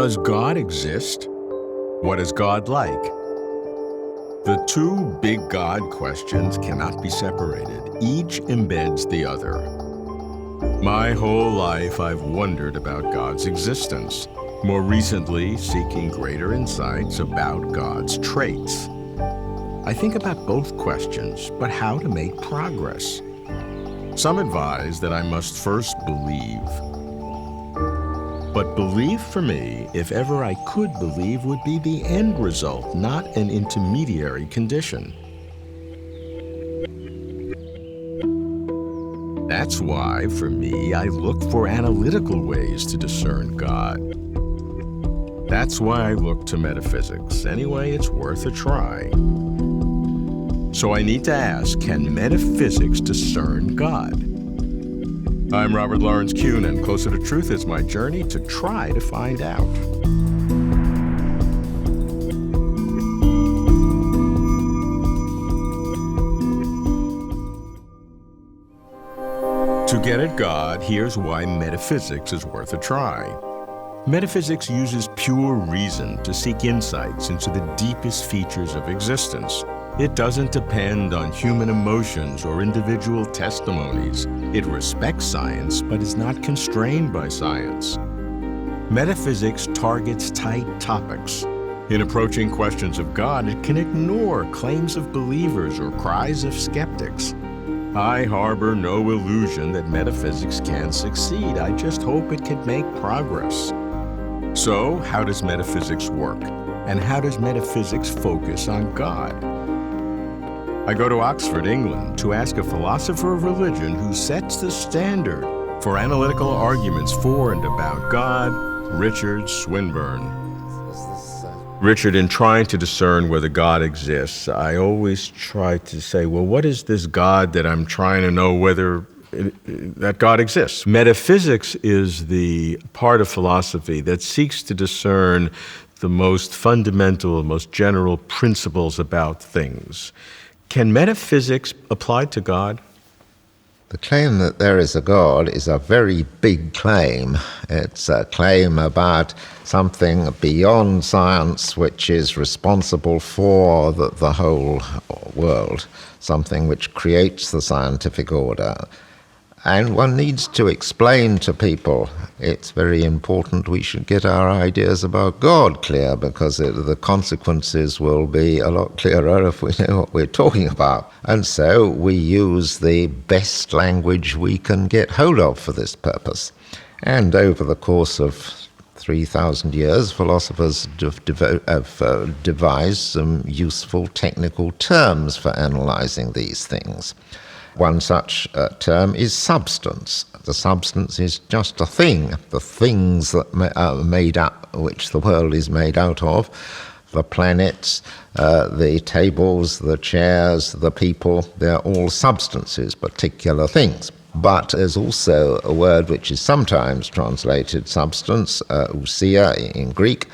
Does God exist? What is God like? The two big God questions cannot be separated. Each embeds the other. My whole life I've wondered about God's existence, more recently seeking greater insights about God's traits. I think about both questions, but how to make progress. Some advise that I must first believe. But belief for me, if ever I could believe, would be the end result, not an intermediary condition. That's why, for me, I look for analytical ways to discern God. That's why I look to metaphysics. Anyway, it's worth a try. So I need to ask, can metaphysics discern God? I'm Robert Lawrence Kuhn, and Closer to Truth is my journey to try to find out. To get at God, here's why metaphysics is worth a try. Metaphysics uses pure reason to seek insights into the deepest features of existence. It doesn't depend on human emotions or individual testimonies. It respects science, but is not constrained by science. Metaphysics targets tight topics. In approaching questions of God, it can ignore claims of believers or cries of skeptics. I harbor no illusion that metaphysics can succeed. I just hope it can make progress. So, how does metaphysics work? And how does metaphysics focus on God? I go to Oxford, England, to ask a philosopher of religion who sets the standard for analytical arguments for and about God, Richard Swinburne. Richard, in trying to discern whether God exists, I always try to say, well, what is this God that I'm trying to know whether that God exists? Metaphysics is the part of philosophy that seeks to discern the most fundamental, most general principles about things. Can metaphysics apply to God? The claim that there is a God is a very big claim. It's a claim about something beyond science which is responsible for the whole world, something which creates the scientific order. And one needs to explain to people, it's very important we should get our ideas about God clear, because the consequences will be a lot clearer if we know what we're talking about. And so we use the best language we can get hold of for this purpose. And over the course of 3,000 years, philosophers have devised some useful technical terms for analyzing these things. One such term is substance. The substance is just a thing, the things that are made up, which the world is made out of, the planets, the tables, the chairs, the people, they're all substances, particular things. But there's also a word which is sometimes translated substance, ousia in Greek,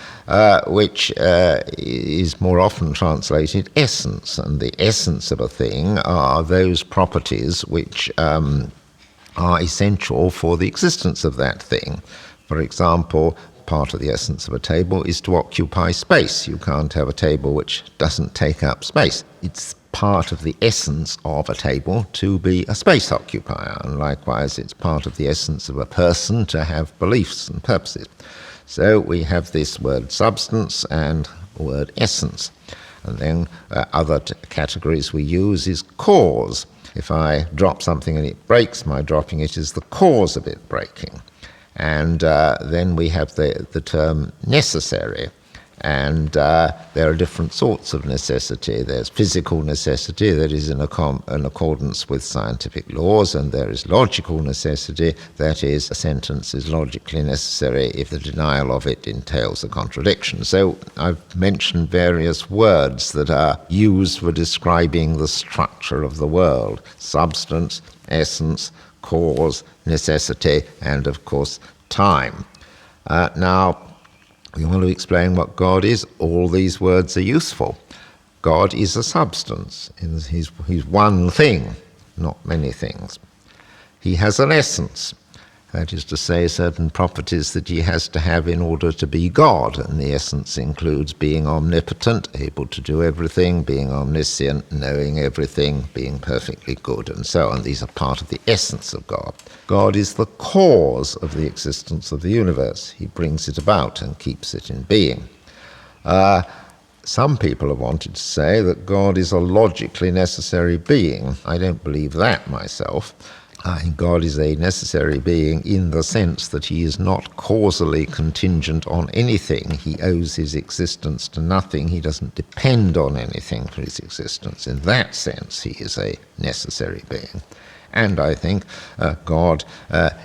which is more often translated essence. And the essence of a thing are those properties which are essential for the existence of that thing. For example, part of the essence of a table is to occupy space. You can't have a table which doesn't take up space. It's part of the essence of a table to be a space occupier, and likewise it's part of the essence of a person to have beliefs and purposes. So we have this word substance and word essence. And then other categories we use is cause. If I drop something and it breaks, my dropping it is the cause of it breaking. And then we have the term necessary. And there are different sorts of necessity. There's physical necessity that is in accordance with scientific laws, and there is logical necessity, that is, a sentence is logically necessary if the denial of it entails a contradiction. So I've mentioned various words that are used for describing the structure of the world: substance, essence, cause, necessity, and of course time. Now, we want to explain what God is. All these words are useful. God is a substance. He's one thing, not many things. He has an essence. That is to say, certain properties that he has to have in order to be God, and the essence includes being omnipotent, able to do everything, being omniscient, knowing everything, being perfectly good, and so on. These are part of the essence of God. God is the cause of the existence of the universe. He brings it about and keeps it in being. Some people have wanted to say that God is a logically necessary being. I don't believe that myself. I think God is a necessary being in the sense that he is not causally contingent on anything. He owes his existence to nothing. He doesn't depend on anything for his existence. In that sense, he is a necessary being. And I think God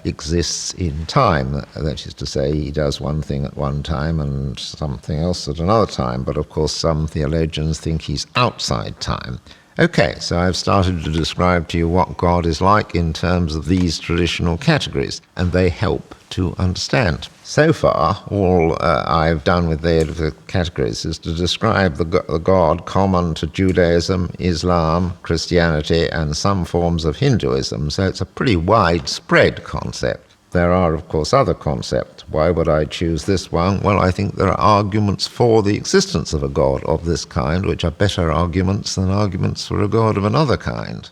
exists in time. That is to say, he does one thing at one time and something else at another time. But of course, some theologians think he's outside time. Okay, so I've started to describe to you what God is like in terms of these traditional categories, and they help to understand. So far, all I've done with the categories is to describe the God common to Judaism, Islam, Christianity, and some forms of Hinduism, so it's a pretty widespread concept. There are, of course, other concepts. Why would I choose this one? Well, I think there are arguments for the existence of a God of this kind, which are better arguments than arguments for a God of another kind.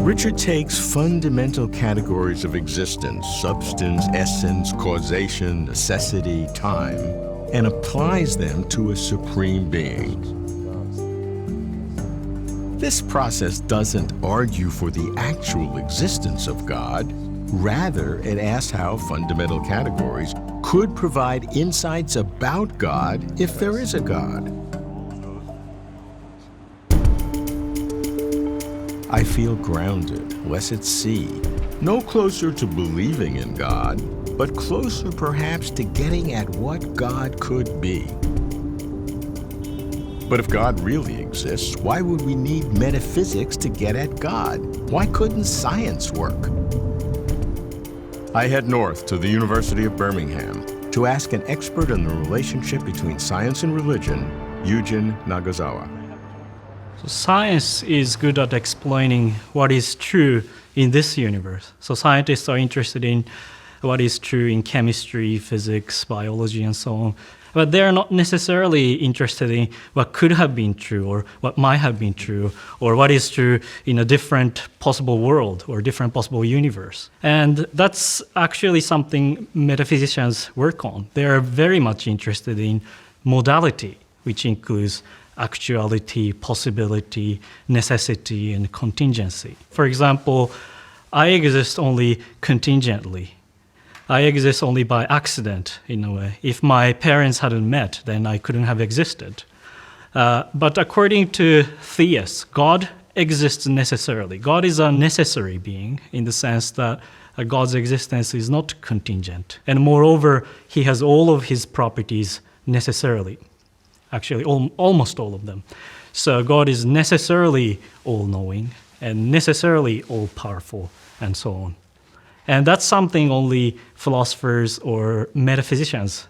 Richard takes fundamental categories of existence, substance, essence, causation, necessity, time, and applies them to a supreme being. This process doesn't argue for the actual existence of God. Rather, it asks how fundamental categories could provide insights about God if there is a God. I feel grounded, less at sea, no closer to believing in God, but closer perhaps to getting at what God could be. But if God really exists, why would we need metaphysics to get at God? Why couldn't science work? I head north to the University of Birmingham to ask an expert on the relationship between science and religion, Yujin Nagasawa. So science is good at explaining what is true in this universe. So scientists are interested in what is true in chemistry, physics, biology, and so on. But they're not necessarily interested in what could have been true or what might have been true or what is true in a different possible world or different possible universe. And that's actually something metaphysicians work on. They are very much interested in modality, which includes actuality, possibility, necessity, and contingency. For example, I exist only contingently. I exist only by accident, in a way. If my parents hadn't met, then I couldn't have existed. But according to theists, God exists necessarily. God is a necessary being in the sense that God's existence is not contingent. And moreover, he has all of his properties necessarily. Actually, almost all of them. So God is necessarily all-knowing and necessarily all-powerful and so on. And that's something only philosophers or metaphysicians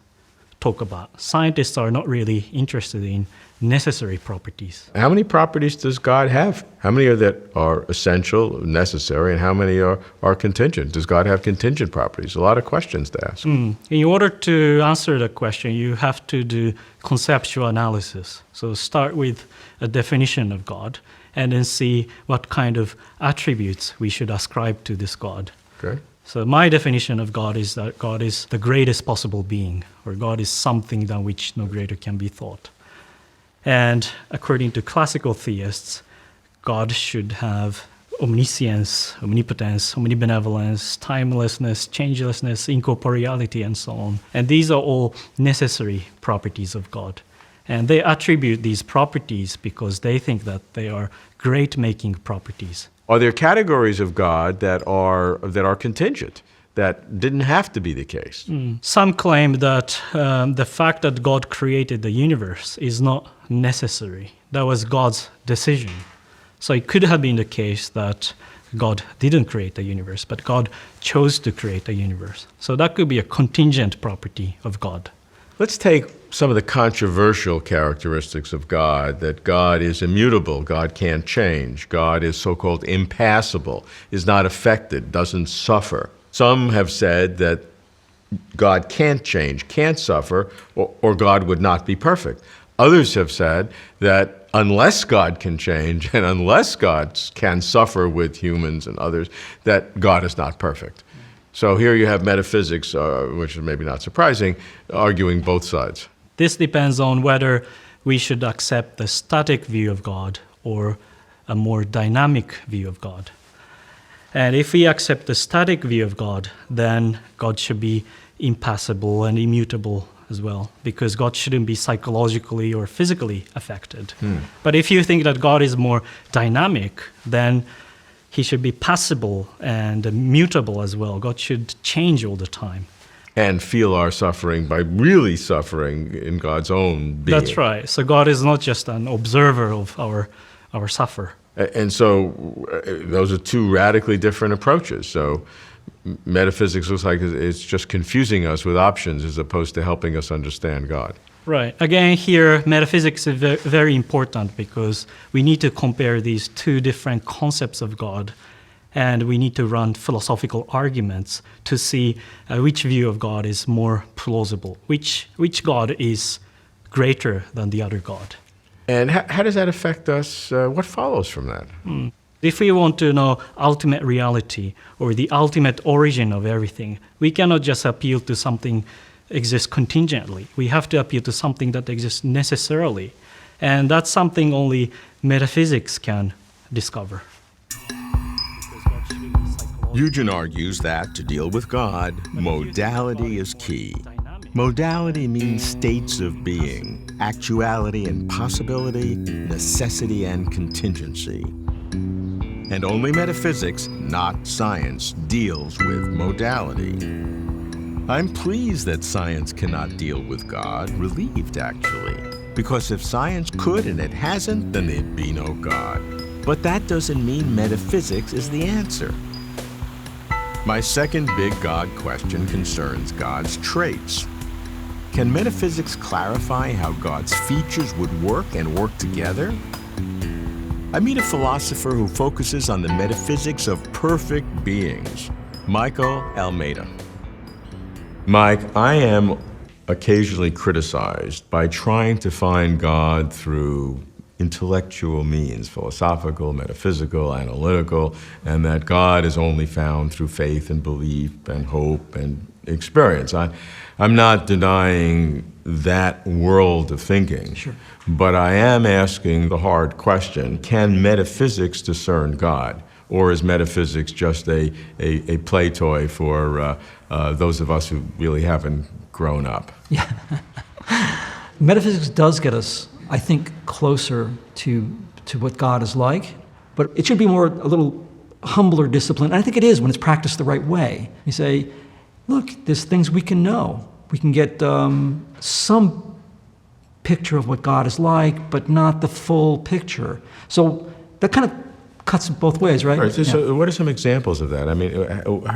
talk about. Scientists are not really interested in necessary properties. How many properties does God have? How many are that are essential, necessary, and how many are contingent? Does God have contingent properties? A lot of questions to ask. In order to answer the question, you have to do conceptual analysis. So start with a definition of God and then see what kind of attributes we should ascribe to this God. Okay. So my definition of God is that God is the greatest possible being, or God is something than which no greater can be thought. And according to classical theists, God should have omniscience, omnipotence, omnibenevolence, timelessness, changelessness, incorporeality, and so on. And these are all necessary properties of God. And they attribute these properties because they think that they are great-making properties. Are there categories of God that are contingent, that didn't have to be the case? Some claim that the fact that God created the universe is not necessary. That was God's decision. So it could have been the case that God didn't create the universe, but God chose to create the universe. So that could be a contingent property of God. Let's take some of the controversial characteristics of God, that God is immutable, God can't change, God is so-called impassible, is not affected, doesn't suffer. Some have said that God can't change, can't suffer, or God would not be perfect. Others have said that unless God can change and unless God can suffer with humans and others, that God is not perfect. So here you have metaphysics, which is maybe not surprising, arguing both sides. This depends on whether we should accept the static view of God or a more dynamic view of God. And if we accept the static view of God, then God should be impassible and immutable as well, because God shouldn't be psychologically or physically affected. But if you think that God is more dynamic, then he should be passible and mutable as well. God should change all the time. And feel our suffering by really suffering in God's own being. That's right. So God is not just an observer of our suffer. And so those are two radically different approaches. So metaphysics looks like it's just confusing us with options as opposed to helping us understand God. Right. Again, here, metaphysics is very important because we need to compare these two different concepts of God, and we need to run philosophical arguments to see which view of God is more plausible, which God is greater than the other God. And how does that affect us? What follows from that? If we want to know ultimate reality or the ultimate origin of everything, we cannot just appeal to something exists contingently. We have to appeal to something that exists necessarily. And that's something only metaphysics can discover. Eugen argues that to deal with God, modality is key. Modality means states of being, actuality and possibility, necessity and contingency. And only metaphysics, not science, deals with modality. I'm pleased that science cannot deal with God, relieved actually. Because if science could and it hasn't, then there'd be no God. But that doesn't mean metaphysics is the answer. My second big God question concerns God's traits. Can metaphysics clarify how God's features would work and work together? I meet a philosopher who focuses on the metaphysics of perfect beings, Michael Almeida. Mike, I am occasionally criticized by trying to find God through intellectual means, philosophical, metaphysical, analytical, and that God is only found through faith and belief and hope and experience. I'm not denying that world of thinking, Sure. but I am asking the hard question, can metaphysics discern God? Or is metaphysics just a play toy for those of us who really haven't grown up? Yeah. Metaphysics does get us, I think, closer to what God is like, but it should be a little humbler discipline. And I think it is when it's practiced the right way. You say, look, there's things we can know. We can get some picture of what God is like, but not the full picture. So that kind of cuts both ways, right? Right. So what are some examples of that? I mean,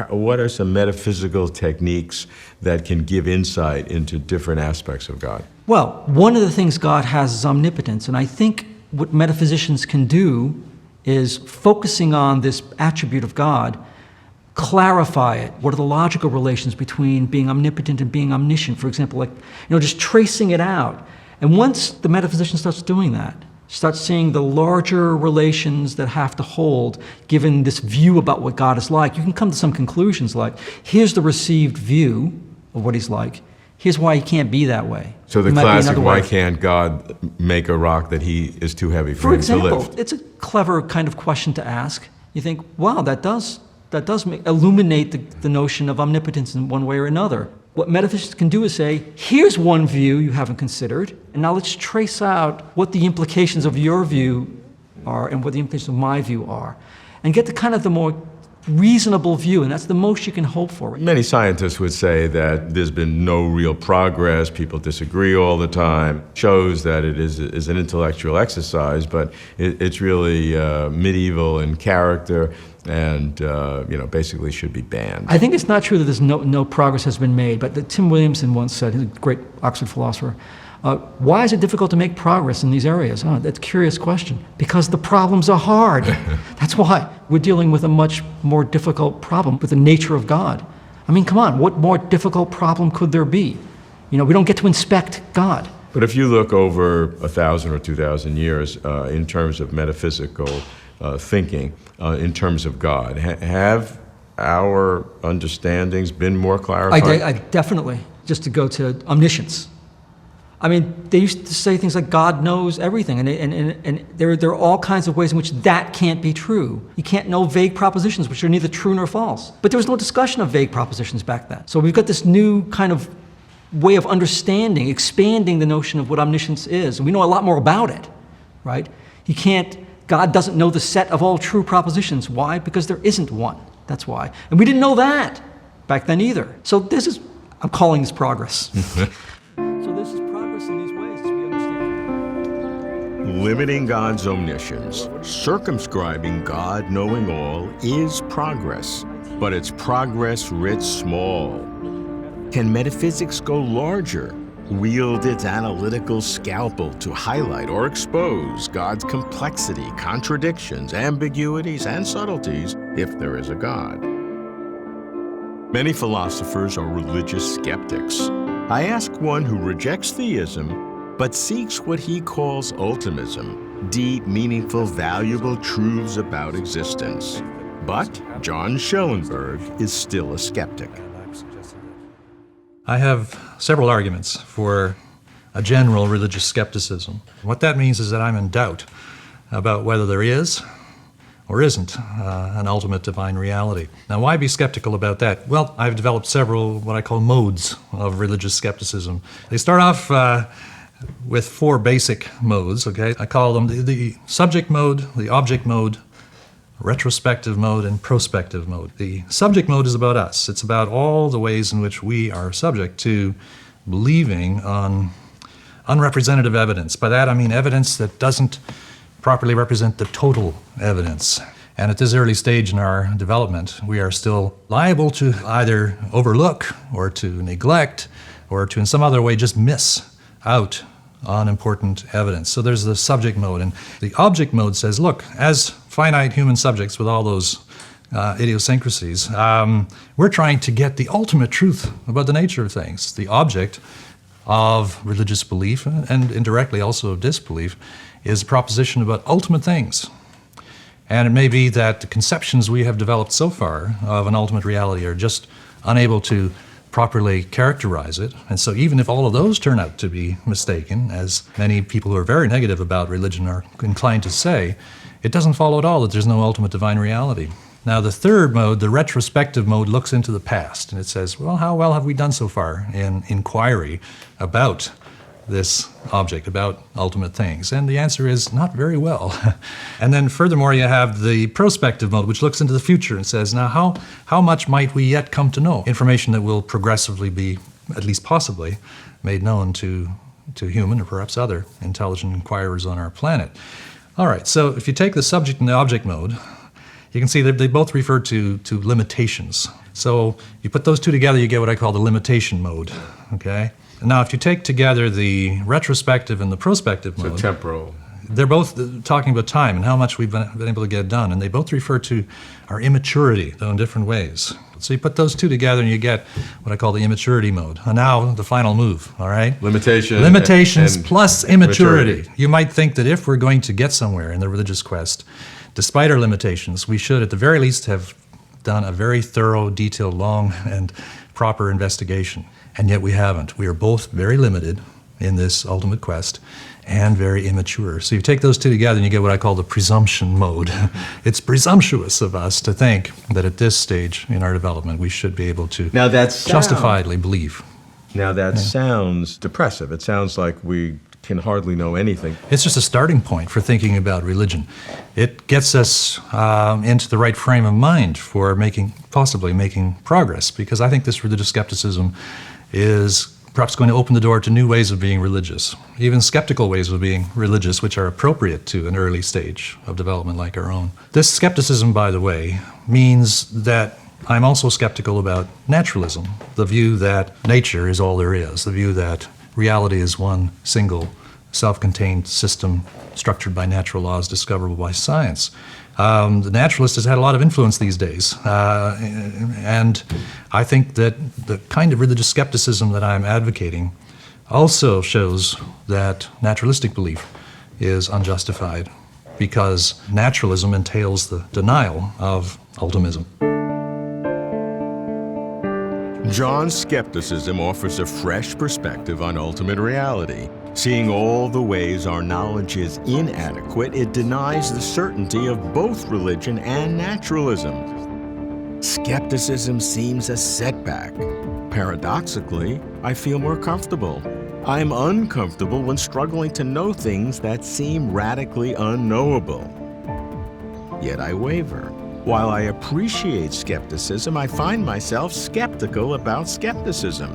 what are some metaphysical techniques that can give insight into different aspects of God? Well, one of the things God has is omnipotence, and I think what metaphysicians can do is, focusing on this attribute of God, clarify it. What are the logical relations between being omnipotent and being omniscient? For example, just tracing it out. And once the metaphysician starts doing that, starts seeing the larger relations that have to hold, given this view about what God is like, you can come to some conclusions like, here's the received view of what he's like. Here's why he can't be that way. So the classic, why can't God make a rock that he is too heavy for him to lift? For example, it's a clever kind of question to ask. You think, wow, that does illuminate the notion of omnipotence in one way or another. What metaphysicists can do is say, here's one view you haven't considered, and now let's trace out what the implications of your view are and what the implications of my view are, and get to kind of the reasonable view, and that's the most you can hope for. Many scientists would say that there's been no real progress, people disagree all the time, shows that it is an intellectual exercise, but it's really medieval in character and basically should be banned. I think it's not true that there's no progress has been made, but Tim Williamson once said, he's a great Oxford philosopher, why is it difficult to make progress in these areas? Oh, that's a curious question. Because the problems are hard. That's why. We're dealing with a much more difficult problem with the nature of God. I mean, come on, what more difficult problem could there be? We don't get to inspect God. But if you look over 1,000 or 2,000 years in terms of metaphysical thinking, in terms of God, have our understandings been more clarified? I definitely, just to go to omniscience. I mean, they used to say things like God knows everything, and there are all kinds of ways in which that can't be true. You can't know vague propositions, which are neither true nor false. But there was no discussion of vague propositions back then. So we've got this new kind of way of understanding, expanding the notion of what omniscience is. And we know a lot more about it, right? God doesn't know the set of all true propositions. Why? Because there isn't one. That's why. And we didn't know that back then either. So I'm calling this progress. So this is progress in these ways as we understand. Limiting God's omniscience, circumscribing God knowing all is progress, but it's progress writ small. Can metaphysics go larger? Wield its analytical scalpel to highlight or expose God's complexity, contradictions, ambiguities, and subtleties if there is a God. Many philosophers are religious skeptics. I ask one who rejects theism, but seeks what he calls ultimism, deep, meaningful, valuable truths about existence. But John Schellenberg is still a skeptic. I have several arguments for a general religious skepticism. What that means is that I'm in doubt about whether there is or isn't an ultimate divine reality. Now, why be skeptical about that? Well, I've developed several what I call modes of religious skepticism. They start off with four basic modes, okay? I call them the subject mode, the object mode, retrospective mode, and prospective mode. The subject mode is about us. It's about all the ways in which we are subject to believing on unrepresentative evidence. By that I mean evidence that doesn't properly represent the total evidence. And at this early stage in our development, we are still liable to either overlook or to neglect or to in some other way just miss out on important evidence. So there's the subject mode. And the object mode says, look, as finite human subjects with all those idiosyncrasies, we're trying to get the ultimate truth about the nature of things. The object of religious belief, and indirectly also of disbelief, is a proposition about ultimate things. And it may be that the conceptions we have developed so far of an ultimate reality are just unable to properly characterize it. And so even if all of those turn out to be mistaken, as many people who are very negative about religion are inclined to say, it doesn't follow at all that there's no ultimate divine reality. Now, the third mode, the retrospective mode, looks into the past, and it says, well, how well have we done so far in inquiry about this object, about ultimate things? And the answer is not very well. And then furthermore, you have the prospective mode, which looks into the future and says, now how much might we yet come to know? Information that will progressively be, at least possibly, made known to human or perhaps other intelligent inquirers on our planet. All right, so if you take the subject and the object mode, you can see that they both refer to limitations. So you put those two together, you get what I call the limitation mode, okay? Now, if you take together the retrospective and the prospective mode, So temporal. they're both talking about time and how much we've been able to get done, and they both refer to our immaturity, though in different ways. So you put those two together and you get what I call the immaturity mode. And now the final move, all right? Limitations and plus immaturity. You might think that if we're going to get somewhere in the religious quest, despite our limitations, we should at the very least have done a very thorough, detailed, long, and proper investigation. And yet we haven't. We are both very limited in this ultimate quest and very immature. So you take those two together and you get what I call the presumption mode. It's presumptuous of us to think that at this stage in our development we should be able to Now that's justifiably believe. Now that sounds depressive. It sounds like we can hardly know anything. It's just a starting point for thinking about religion. It gets us into the right frame of mind for possibly making progress, because I think this religious skepticism is perhaps going to open the door to new ways of being religious, even skeptical ways of being religious, which are appropriate to an early stage of development like our own. This skepticism, by the way, means that I'm also skeptical about naturalism, the view that nature is all there is, the view that reality is one single self-contained system structured by natural laws discoverable by science. The naturalist has had a lot of influence these days, and I think that the kind of religious skepticism that I'm advocating also shows that naturalistic belief is unjustified, because naturalism entails the denial of ultimism. John's skepticism offers a fresh perspective on ultimate reality. Seeing all the ways our knowledge is inadequate, it denies the certainty of both religion and naturalism. Skepticism seems a setback. Paradoxically, I feel more comfortable. I'm uncomfortable when struggling to know things that seem radically unknowable. Yet I waver. While I appreciate skepticism, I find myself skeptical about skepticism.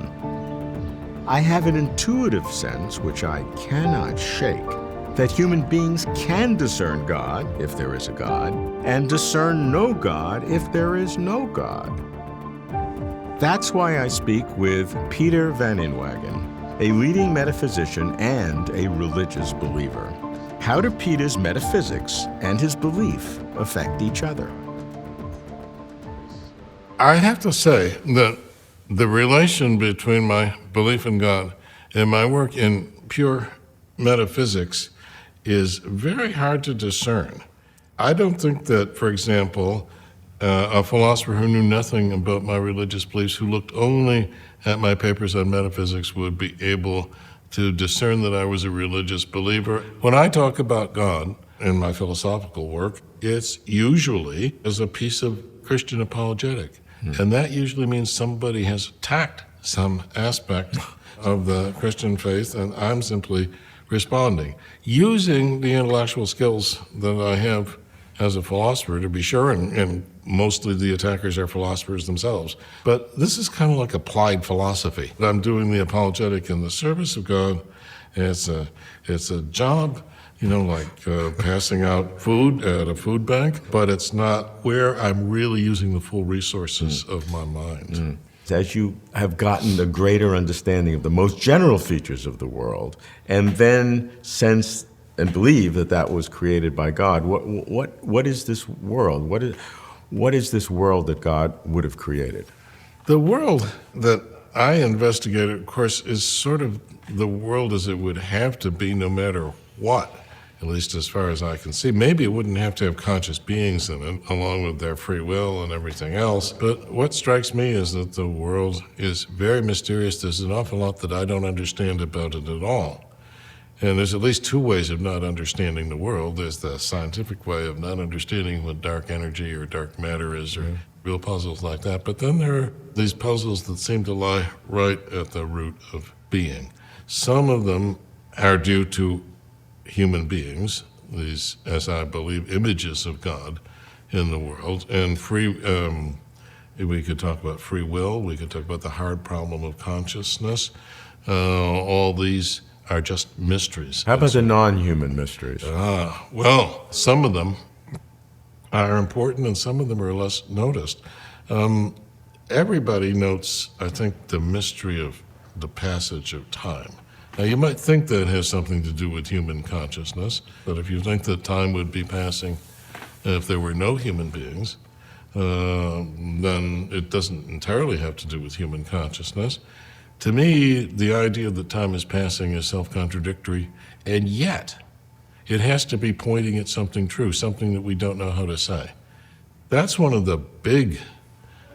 I have an intuitive sense, which I cannot shake, that human beings can discern God, if there is a God, and discern no God, if there is no God. That's why I speak with Peter Van Inwagen, a leading metaphysician and a religious believer. How do Peter's metaphysics and his belief affect each other? I have to say that the relation between my belief in God and my work in pure metaphysics is very hard to discern. I don't think that, for example, a philosopher who knew nothing about my religious beliefs, who looked only at my papers on metaphysics, would be able to discern that I was a religious believer. When I talk about God in my philosophical work, it's usually as a piece of Christian apologetic. And that usually means somebody has attacked some aspect of the Christian faith, and I'm simply responding, using the intellectual skills that I have as a philosopher, to be sure, and mostly the attackers are philosophers themselves. But this is kind of like applied philosophy. I'm doing the apologetic in the service of God. It's a job, like passing out food at a food bank, but it's not where I'm really using the full resources of my mind. As you have gotten a greater understanding of the most general features of the world, and then sense and believe that that was created by God, what is this world? What is this world that God would have created? The world that I investigated, of course, is sort of the world as it would have to be no matter what. At least as far as I can see. Maybe it wouldn't have to have conscious beings in it, along with their free will and everything else. But what strikes me is that the world is very mysterious. There's an awful lot that I don't understand about it at all. And there's at least two ways of not understanding the world. There's the scientific way of not understanding what dark energy or dark matter is, or real puzzles like that. But then there are these puzzles that seem to lie right at the root of being. Some of them are due to human beings, these, as I believe, images of God in the world, and we could talk about free will, we could talk about the hard problem of consciousness. All these are just mysteries. How about the non-human mysteries? Well, some of them are important and some of them are less noticed. Everybody notes, I think, the mystery of the passage of time. Now, you might think that has something to do with human consciousness, but if you think that time would be passing if there were no human beings, then it doesn't entirely have to do with human consciousness. To me, the idea that time is passing is self-contradictory, and yet it has to be pointing at something true, something that we don't know how to say. That's one of the big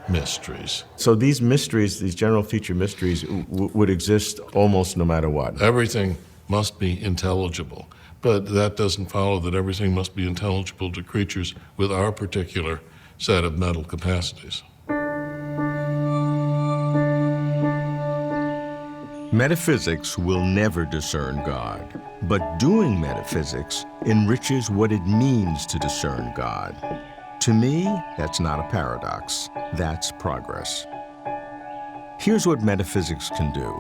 mysteries. So these mysteries, these general feature mysteries, would exist almost no matter what. Everything must be intelligible, but that doesn't follow that everything must be intelligible to creatures with our particular set of mental capacities. Metaphysics will never discern God, but doing metaphysics enriches what it means to discern God. To me, that's not a paradox. That's progress. Here's what metaphysics can do.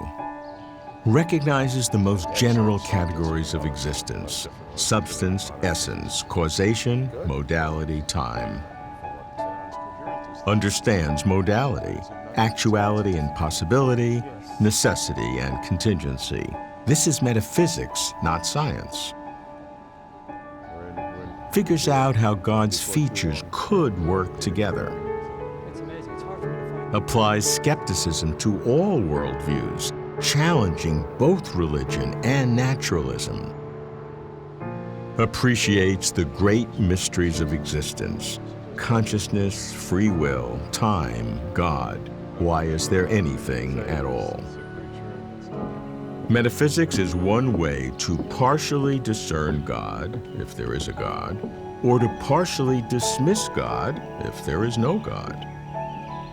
Recognizes the most general categories of existence: substance, essence, causation, modality, time. Understands modality, actuality and possibility, necessity and contingency. This is metaphysics, not science. Figures out how God's features could work together. Applies skepticism to all worldviews, challenging both religion and naturalism. Appreciates the great mysteries of existence: consciousness, free will, time, God. Why is there anything at all? Metaphysics is one way to partially discern God, if there is a God, or to partially dismiss God, if there is no God.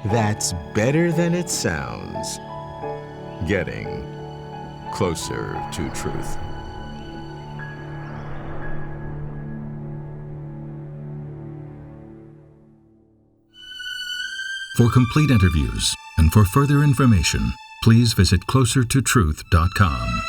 That's better than it sounds. Getting closer to truth. For complete interviews and for further information, please visit closertotruth.com.